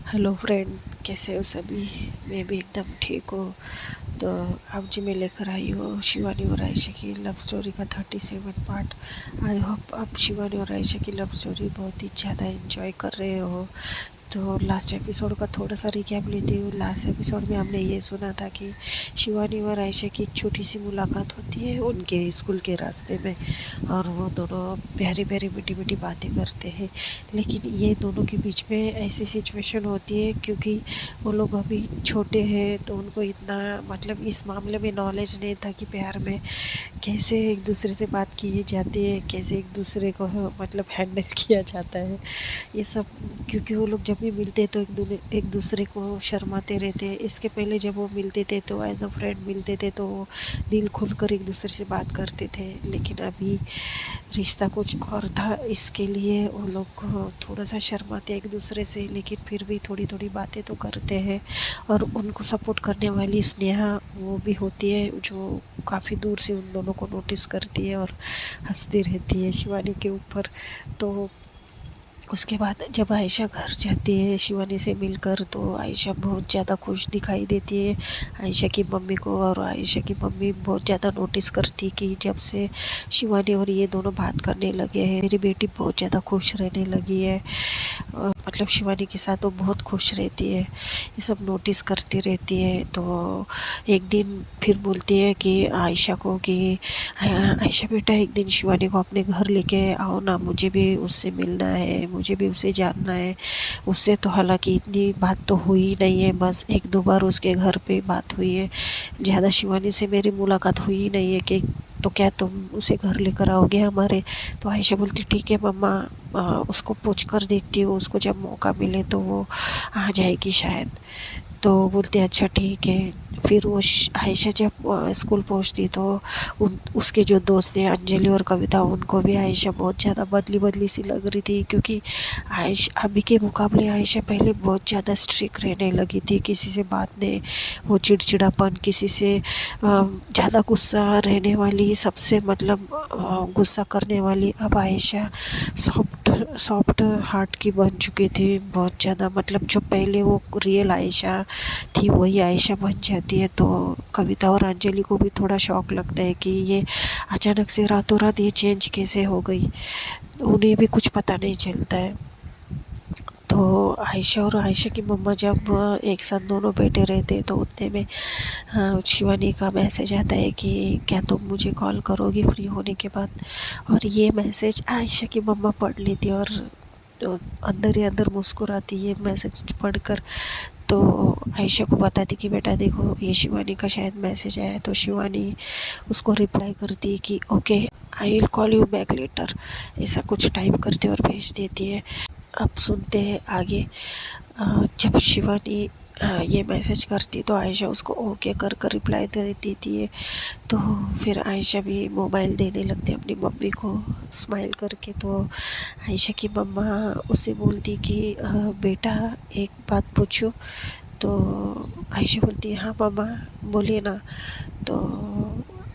Hello friend, कैसे हो सभी। मैं भी एकदम ठीक हूँ। तो अब जी मैं लेकर आई हूँ शिवानी और आयशा की लव स्टोरी का 37 पार्ट। आई होप आप शिवानी और आयशा की लव स्टोरी बहुत ही ज़्यादा एंजॉय कर रहे हो। तो लास्ट एपिसोड का थोड़ा सा रिकैप लेती हूँ। लास्ट एपिसोड में हमने ये सुना था कि शिवानी और आयशा की एक छोटी सी मुलाकात होती है उनके स्कूल के रास्ते में, और वो दोनों प्यारी प्यारी मीठी मीठी बातें करते हैं। लेकिन ये दोनों के बीच में ऐसी सिचुएशन होती है, क्योंकि वो लोग अभी छोटे हैं तो उनको इतना मतलब इस मामले में नॉलेज नहीं था कि प्यार में कैसे एक दूसरे से बात की जाती है, कैसे एक दूसरे को मतलब हैंडल किया जाता है, ये सब। क्योंकि वो लोग जब भी मिलते तो एक दूसरे को शर्माते रहते। इसके पहले जब वो मिलते थे तो एज अ फ्रेंड मिलते थे, तो वो दिल खुलकर एक दूसरे से बात करते थे। लेकिन अभी रिश्ता कुछ और था, इसके लिए वो लोग थोड़ा सा शर्माते एक दूसरे से, लेकिन फिर भी थोड़ी थोड़ी बातें तो करते हैं। और उनको सपोर्ट करने वाली स्नेहा वो भी होती है, जो काफ़ी दूर से उन दोनों को नोटिस करती है और हंसती रहती है शिवानी के ऊपर। तो उसके बाद जब आयशा घर जाती है शिवानी से मिलकर, तो आयशा बहुत ज़्यादा खुश दिखाई देती है आयशा की मम्मी को। और आयशा की मम्मी बहुत ज़्यादा नोटिस करती कि जब से शिवानी और ये दोनों बात करने लगे हैं, मेरी बेटी बहुत ज़्यादा खुश रहने लगी है। मतलब शिवानी के साथ वो बहुत खुश रहती है, ये सब नोटिस करती रहती है। तो एक दिन फिर बोलती है कि आयशा को कि आयशा बेटा, एक दिन शिवानी को अपने घर लेके आओ ना, मुझे भी उससे मिलना है, मुझे भी उसे जानना है। उससे तो हालांकि इतनी बात तो हुई नहीं है, बस एक दो बार उसके घर पे बात हुई है, ज़्यादा शिवानी से मेरी मुलाकात हुई नहीं है। कि तो क्या तुम उसे घर लेकर आओगे हमारे। तो आयशा बोलती ठीक है मम्मा, उसको पूछ कर देखती हूँ, उसको जब मौका मिले तो वो आ जाएगी शायद। तो बोलते अच्छा ठीक है। फिर वो आयशा जब स्कूल पहुंचती तो उसके जो दोस्त हैं अंजलि और कविता, उनको भी आयशा बहुत ज़्यादा बदली बदली सी लग रही थी। क्योंकि आयशा अभी के मुकाबले आयशा पहले बहुत ज़्यादा स्ट्रिक्ट रहने लगी थी, किसी से बात नहीं, वो चिड़चिड़ापन, किसी से ज़्यादा गुस्सा रहने वाली, सबसे मतलब गुस्सा करने वाली। अब आयशा सॉफ्ट सॉफ्ट हार्ट की बन चुकी थी बहुत ज़्यादा। मतलब जो पहले वो रियल आयशा थी वही आयशा बन जाती है। तो कविता और अंजलि को भी थोड़ा शौक लगता है कि ये अचानक से रातों रात ये चेंज कैसे हो गई, उन्हें भी कुछ पता नहीं चलता है। तो आयशा और आयशा की मम्मा जब एक साथ दोनों बैठे रहते तो उतने में शिवानी का मैसेज आता है कि क्या तुम मुझे कॉल करोगी फ्री होने के बाद। और ये मैसेज आयशा की मम्मा पढ़ लेती और अंदर ही अंदर मुस्कुराती ये मैसेज पढ़कर। तो आयशा को बताती कि बेटा देखो, ये शिवानी का शायद मैसेज आया है। तो शिवानी उसको रिप्लाई करती है कि okay, I will call you back later, ऐसा कुछ टाइप करते और भेज देती है। अब सुनते हैं आगे। जब शिवानी ये मैसेज करती तो आयशा उसको ओके कर कर रिप्लाई दे देती है। तो फिर आयशा भी मोबाइल देने लगती है अपनी मम्मी को स्माइल करके। तो आयशा की मम्मा उससे बोलती कि बेटा एक बात पूछूं। तो आयशा बोलती है हाँ मम्मा बोलिए ना। तो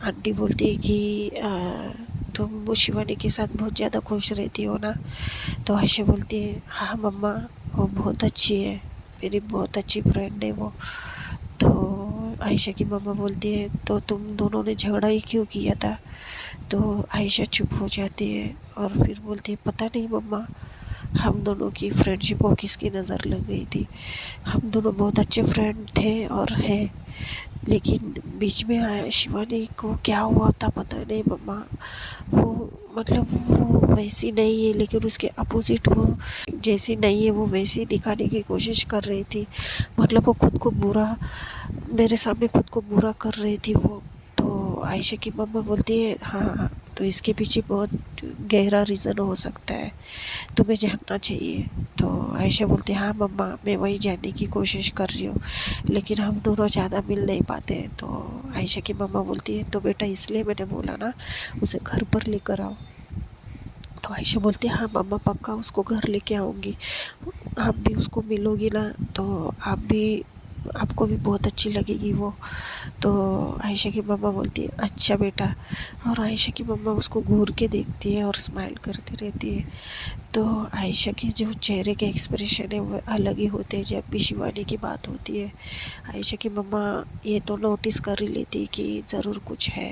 आंटी बोलती है कि तुम वो शिवानी के साथ बहुत ज़्यादा खुश रहती हो ना। तो आयशा बोलती है हाँ मम्मा, वो बहुत अच्छी है, मेरी बहुत अच्छी फ्रेंड है वो। तो आयशा की मम्मा बोलती है तो तुम दोनों ने झगड़ा ही क्यों किया था। तो आयशा चुप हो जाती है और फिर बोलती है पता नहीं मम्मा, हम दोनों की फ्रेंडशिप को किसकी नज़र लग गई थी। हम दोनों बहुत अच्छे फ्रेंड थे और हैं, लेकिन बीच में आया शिवानी को क्या हुआ था पता नहीं मम्मा। वो मतलब वो वैसी नहीं है, लेकिन उसके अपोजिट वो जैसी नहीं है वो वैसी दिखाने की कोशिश कर रही थी। मतलब वो खुद को बुरा, मेरे सामने खुद को बुरा कर रही थी वो। तो आयशा की मम्मा बोलती है हाँ, तो इसके पीछे बहुत गहरा रीज़न हो सकता है, तुम्हें जानना चाहिए। तो आयशा बोलती है हाँ मम्मा, मैं वही जानने की कोशिश कर रही हूँ, लेकिन हम दोनों ज़्यादा मिल नहीं पाते हैं। तो आयशा की मम्मा बोलती है तो बेटा इसलिए मैंने बोला ना, उसे घर पर लेकर आओ। तो आयशा बोलती है हाँ मम्मा पक्का उसको घर लेके आऊँगी, आप भी उसको मिलोगी ना तो आप भी, आपको भी बहुत अच्छी लगेगी वो। तो आयशा की मम्मा बोलती है अच्छा बेटा, और आयशा की मम्मा उसको घूर के देखती है और स्माइल करती रहती है। तो आयशा के जो चेहरे के एक्सप्रेशन है वो अलग ही होते हैं जब भी शिवानी की बात होती है। आयशा की मम्मा ये तो नोटिस कर ही लेती कि ज़रूर कुछ है,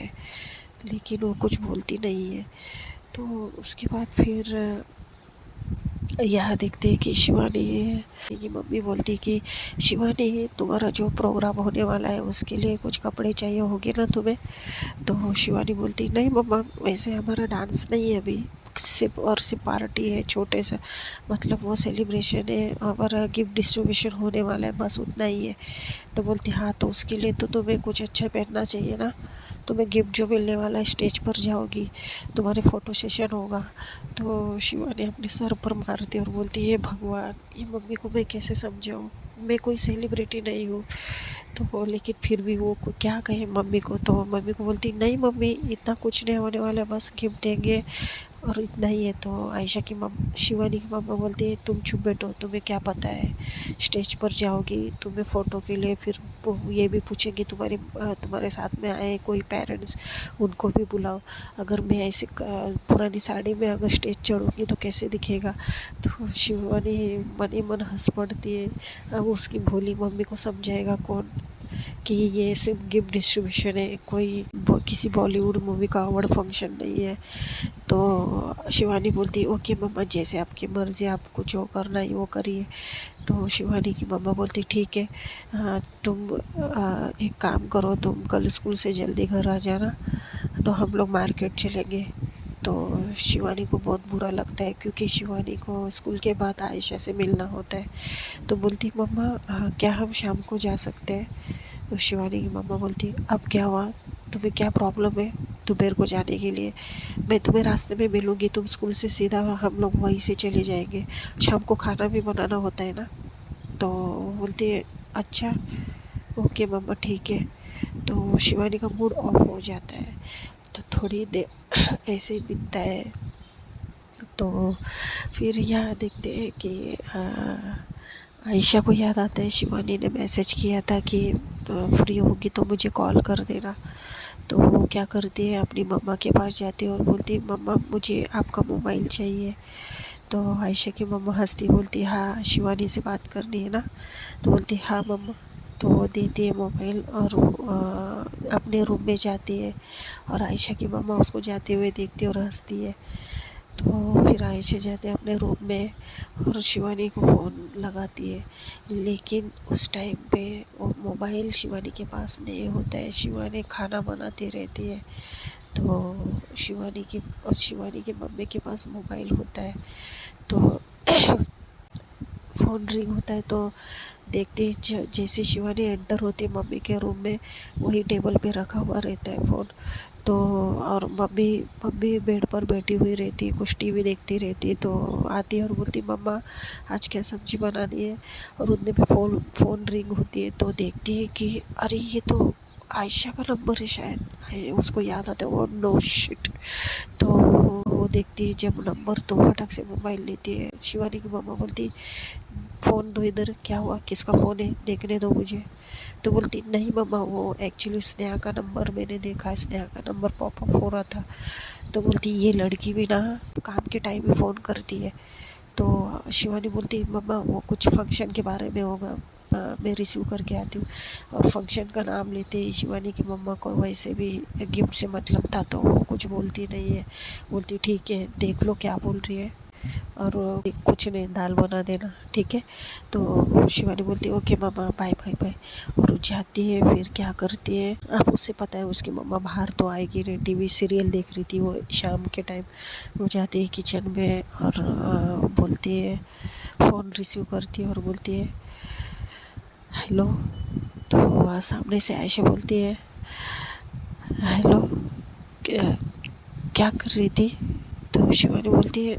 लेकिन वो कुछ बोलती नहीं है। तो उसके बाद फिर यहाँ देखते हैं कि शिवानी की मम्मी बोलती कि शिवानी तुम्हारा जो प्रोग्राम होने वाला है उसके लिए कुछ कपड़े चाहिए होंगे ना तुम्हें। तो शिवानी बोलती नहीं मम्मा, वैसे हमारा डांस नहीं है अभी, सिर्फ पार्टी है छोटे सा, मतलब वो सेलिब्रेशन है, हमारा गिफ्ट डिस्ट्रीब्यूशन होने वाला है, बस उतना ही है। तो बोलती हाँ तो उसके लिए तो तुम्हें कुछ अच्छा पहनना चाहिए ना, तुम्हें गिफ्ट जो मिलने वाला है, स्टेज पर जाओगी, तुम्हारे फ़ोटो सेशन होगा। तो शिवानी अपने सर पर मारती और बोलती है भगवान, ये मम्मी को मैं कैसे समझाऊँ, मैं कोई सेलिब्रिटी नहीं हूँ। तो वो लेकिन फिर भी वो क्या कहे मम्मी को। तो मम्मी को बोलती नहीं मम्मी इतना कुछ नहीं होने वाला, बस गिफ्ट देंगे और इतना ही है। तो आयशा की शिवानी की मम्मा बोलती है तुम चुप बैठो, तुम्हें क्या पता है, स्टेज पर जाओगी तुम्हें फ़ोटो के लिए फिर ये भी पूछेंगे तुम्हारे साथ में आए कोई पेरेंट्स, उनको भी बुलाओ। अगर मैं ऐसे पुरानी साड़ी में अगर स्टेज चढ़ूँगी तो कैसे दिखेगा। तो शिवानी मन ही मन हंस पड़ती है। अब उसकी भोली मम्मी को समझाएगा कौन कि ये सिर्फ गिफ्ट डिस्ट्रीब्यूशन है, कोई किसी बॉलीवुड मूवी का अवार्ड फंक्शन नहीं है। तो शिवानी बोलती ओके मम्मा, जैसे आपकी मर्ज़ी, आपको जो करना है वो करिए। तो शिवानी की मम्मा बोलती ठीक है, तुम एक काम करो, तुम कल स्कूल से जल्दी घर आ जाना, तो हम लोग मार्केट चलेंगे। तो शिवानी को बहुत बुरा लगता है क्योंकि शिवानी को स्कूल के बाद आयशा से मिलना होता है। तो बोलती मम्मा क्या हम शाम को जा सकते हैं। तो शिवानी की मम्मा बोलती अब क्या हुआ, तुम्हें क्या प्रॉब्लम है दोपहर को जाने के लिए, मैं तुम्हें रास्ते में मिलूँगी, तुम स्कूल से सीधा हम लोग वहीं से चले जाएंगे, शाम को खाना भी बनाना होता है ना। तो बोलती है अच्छा ओके मम्मा ठीक है। तो शिवानी का मूड ऑफ हो जाता है। तो थोड़ी देर ऐसे ही बीतता है। तो फिर यह देखते हैं कि आयशा को याद आता है शिवानी ने मैसेज किया था कि फ्री होगी तो मुझे कॉल कर देना। तो वो क्या करती है, अपनी मम्मा के पास जाती है और बोलती है मम्मा मुझे आपका मोबाइल चाहिए। तो आयशा की मम्मा हंसती बोलती हाँ शिवानी से बात करनी है ना। तो बोलती हाँ मम्मा। तो वो देती है मोबाइल और अपने रूम में जाती है और आयशा की मम्मा उसको जाते हुए देखती है और हंसती है। तो फिर आयशा जाते हैं अपने रूम में और शिवानी को फ़ोन लगाती है, लेकिन उस टाइम पे वो मोबाइल शिवानी के पास नहीं होता है, शिवानी खाना बनाती रहती है। तो शिवानी की मम्मी के पास मोबाइल होता है। तो फ़ोन रिंग होता है तो देखते ही जैसे शिवानी एंटर होती है मम्मी के रूम में, वही टेबल पे रखा हुआ रहता है फ़ोन। तो और मम्मी बेड पर बैठी हुई रहती है, कुछ टीवी देखती रहती है। तो आती है और बोलती मम्मा आज क्या सब्ज़ी बनानी है। और उतने पे फ़ोन रिंग होती है तो देखती है कि अरे ये तो आयशा का नंबर है शायद, उसको याद आता है वो नो शिट। तो वो देखती है जब नंबर तो फटक से मोबाइल लेती है। शिवानी की मम्मा बोलती फ़ोन दो इधर, क्या हुआ किसका फ़ोन है देखने दो मुझे। तो बोलती नहीं मम्मा वो एक्चुअली स्नेहा का नंबर मैंने देखा, स्नेहा का नंबर पॉपअप हो रहा था। तो बोलती ये लड़की भी ना काम के टाइम में फ़ोन करती है। तो शिवानी बोलती मम्मा वो कुछ फंक्शन के बारे में होगा, मैं रिसीव करके आती हूँ। और फंक्शन का नाम लेते ही शिवानी की मम्मा को वैसे भी गिफ्ट से मतलब था तो वो कुछ बोलती नहीं है, बोलती ठीक है देख लो क्या बोल रही है और कुछ नहीं दाल बना देना ठीक है। तो शिवानी बोलती ओके मम्मा बाय बाय बाय और जाती है। फिर क्या करती है, अब उससे पता है उसकी मम्मा बाहर तो आएगी नहीं, टीवी सीरियल देख रही थी वो शाम के टाइम। वो जाती है किचन में और बोलती है, फ़ोन रिसीव करती है और बोलती है हेलो। तो सामने से आयशा बोलती है हेलो क्या कर रही थी। तो शिवानी बोलती है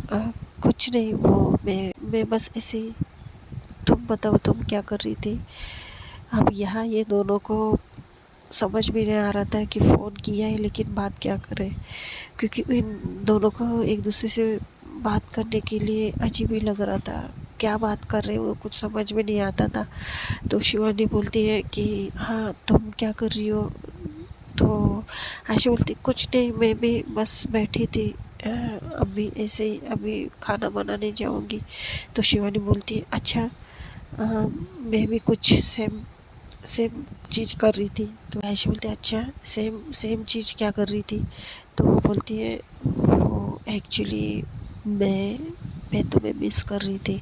कुछ नहीं, वो मैं बस ऐसे ही, तुम बताओ तुम क्या कर रही थी। अब यहाँ ये दोनों को समझ भी नहीं आ रहा था कि फ़ोन किया है लेकिन बात क्या करें, क्योंकि इन दोनों को एक दूसरे से बात करने के लिए अजीब ही लग रहा था क्या बात कर रहे हो, कुछ समझ में नहीं आता था। तो शिवानी बोलती है कि हाँ तुम क्या कर रही हो। तो आयशा बोलती कुछ नहीं, मैं भी बस बैठी थी, अभी ऐसे ही अभी खाना बनाने जाऊंगी। तो शिवानी बोलती है अच्छा, मैं भी कुछ सेम सेम चीज़ कर रही थी। तो आयशा बोलती है अच्छा, सेम सेम चीज़ क्या कर रही थी। तो वो बोलती है वो एक्चुअली मैं तुम्हें मिस कर रही थी।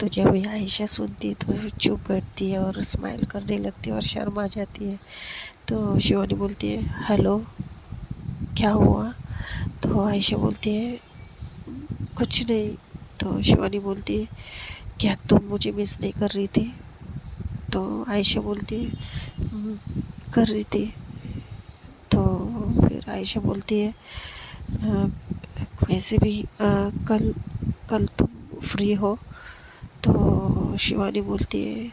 तो जब ये आयशा सुनती है तो चुप बैठती है और स्माइल करने लगती है और शर्मा जाती है। तो शिवानी बोलती है हेलो, क्या हुआ। तो आयशा बोलती है कुछ नहीं। तो शिवानी बोलती है क्या तुम मुझे मिस नहीं कर रही थी। तो आयशा बोलती है कर रही थी। तो फिर आयशा बोलती है "अ, वैसे भी कल कल तुम फ्री हो। तो शिवानी बोलती है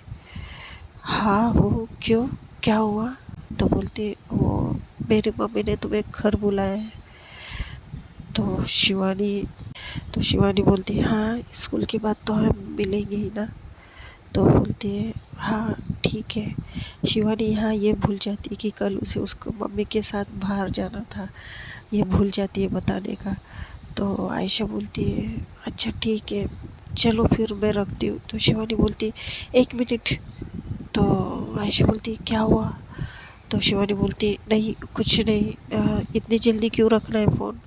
हाँ हो, क्यों, क्या हुआ। तो बोलती है वो मेरी मम्मी ने तुम्हें घर बुलाया है। तो शिवानी बोलती है हाँ स्कूल के बाद तो हम मिलेंगे ही ना। तो बोलती है हाँ ठीक है। शिवानी यहाँ ये भूल जाती है कि कल उसे उसको मम्मी के साथ बाहर जाना था, ये भूल जाती है बताने का। तो आयशा बोलती है अच्छा ठीक है, चलो फिर मैं रखती हूँ। तो शिवानी बोलती है 1 मिनट। तो आयशा बोलती है क्या हुआ। तो शिवानी बोलती है नहीं कुछ नहीं, इतनी जल्दी क्यों रखना है फ़ोन।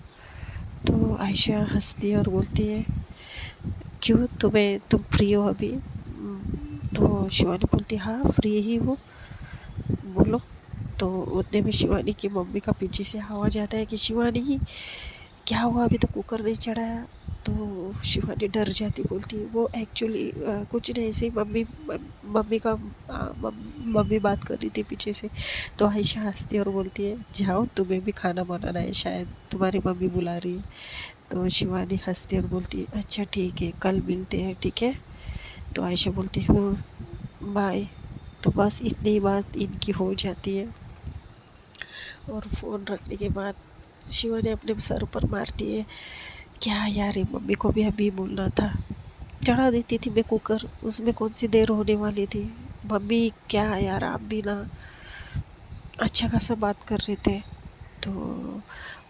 तो आयशा हंसती है और बोलती है क्यों, तुम फ्री हो अभी। तो शिवानी बोलती है हाँ फ्री ही हूँ, बोलो। तो उतने में शिवानी की मम्मी का पीछे से आवाज़ आता है कि शिवानी क्या हुआ, अभी तो कुकर नहीं चढ़ाया। तो शिवानी डर जाती, बोलती है वो एक्चुअली कुछ नहीं, ऐसे ही मम्मी का मम्मी बात कर रही थी पीछे से। तो आयशा हंसती है और बोलती है जाओ तुम्हें भी खाना बनाना है, शायद तुम्हारी मम्मी बुला रही है। तो शिवानी हंसती है और बोलती है अच्छा ठीक है कल मिलते हैं, ठीक है। तो आयशा बोलती है बाय। तो बस इतनी बात इनकी हो जाती है। और फ़ोन रखने के बाद शिवानी अपने सर पर मारती है क्या यार, ये मम्मी को भी अभी बोलना था, चढ़ा देती थी मैं कुकर, उसमें कौन सी देर होने वाली थी। मम्मी क्या यार, आप भी ना अच्छा खासा बात कर रहे थे। तो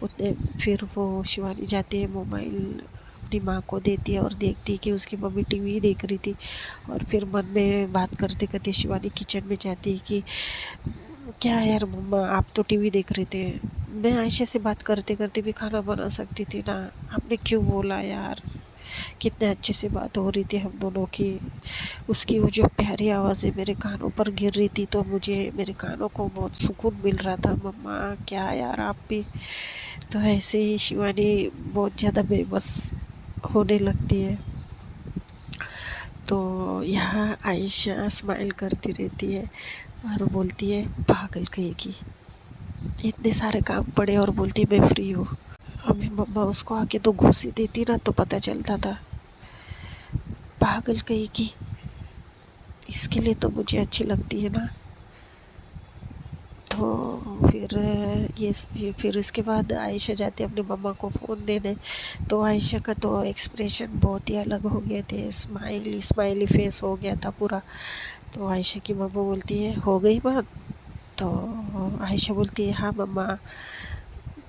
उतने फिर वो शिवानी जाती है, मोबाइल अपनी माँ को देती है और देखती है कि उसकी मम्मी टीवी देख रही थी। और फिर मन में बात करते करते शिवानी किचन में जाती है कि क्या यार मम्मा, आप तो टीवी देख रहे थे, मैं आयशा से बात करते करते भी खाना बना सकती थी ना, आपने क्यों बोला यार। कितने अच्छे से बात हो रही थी हम दोनों की, उसकी वो जो प्यारी आवाज़ें मेरे कानों पर गिर रही थी तो मुझे मेरे कानों को बहुत सुकून मिल रहा था। मम्मा क्या यार आप भी। तो ऐसे ही शिवानी बहुत ज़्यादा बेबस होने लगती है। तो यहाँ आयशा स्माइल करती रहती है और बोलती है पागल कहेगी, इतने सारे काम पड़े और बोलती मैं फ्री हूँ। अभी मम्मा उसको आके तो घूंसी देती ना तो पता चलता था। पागल कहेगी, इसके लिए तो मुझे अच्छी लगती है ना। तो फिर ये फिर इसके बाद आयशा जाती है अपनी मम्मा को फ़ोन देने। तो आयशा का तो एक्सप्रेशन बहुत ही अलग हो गए थे, स्माइली स्माइली फेस हो गया था पूरा। तो आयशा की मम्मा बोलती है हो गई बात। तो आयशा बोलती है हाँ मम्मा।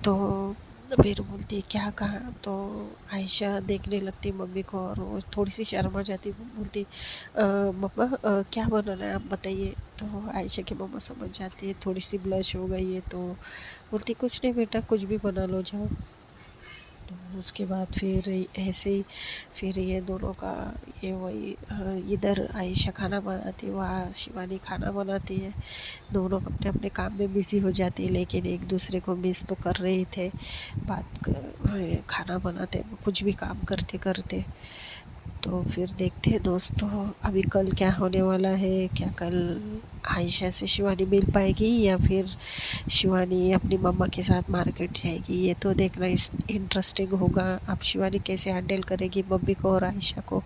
तो फिर बोलती है क्या कहा। तो आयशा देखने लगती मम्मी को और वो थोड़ी सी शर्मा जाती, बोलती मम्मा क्या बनाना है आप बताइए। तो आयशा की मम्मा समझ जाती है, थोड़ी सी ब्लश हो गई है तो बोलती कुछ नहीं बेटा, कुछ भी बना लो जाओ। तो उसके बाद फिर ऐसे ही फिर ये दोनों का ये वही इधर आयशा खाना बनाती है, वहाँ शिवानी खाना बनाती है। दोनों अपने अपने काम में बिज़ी हो जाती है लेकिन एक दूसरे को मिस तो कर रहे थे, खाना बनाते कुछ भी काम करते करते। तो फिर देखते हैं दोस्तों अभी कल क्या होने वाला है, क्या कल आयशा से शिवानी मिल पाएगी या फिर शिवानी अपनी मम्मा के साथ मार्केट जाएगी, ये तो देखना इंटरेस्टिंग होगा। अब शिवानी कैसे हैंडल करेगी मम्मी को और आयशा को,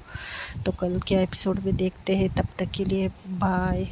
तो कल के एपिसोड में देखते हैं। तब तक के लिए बाय।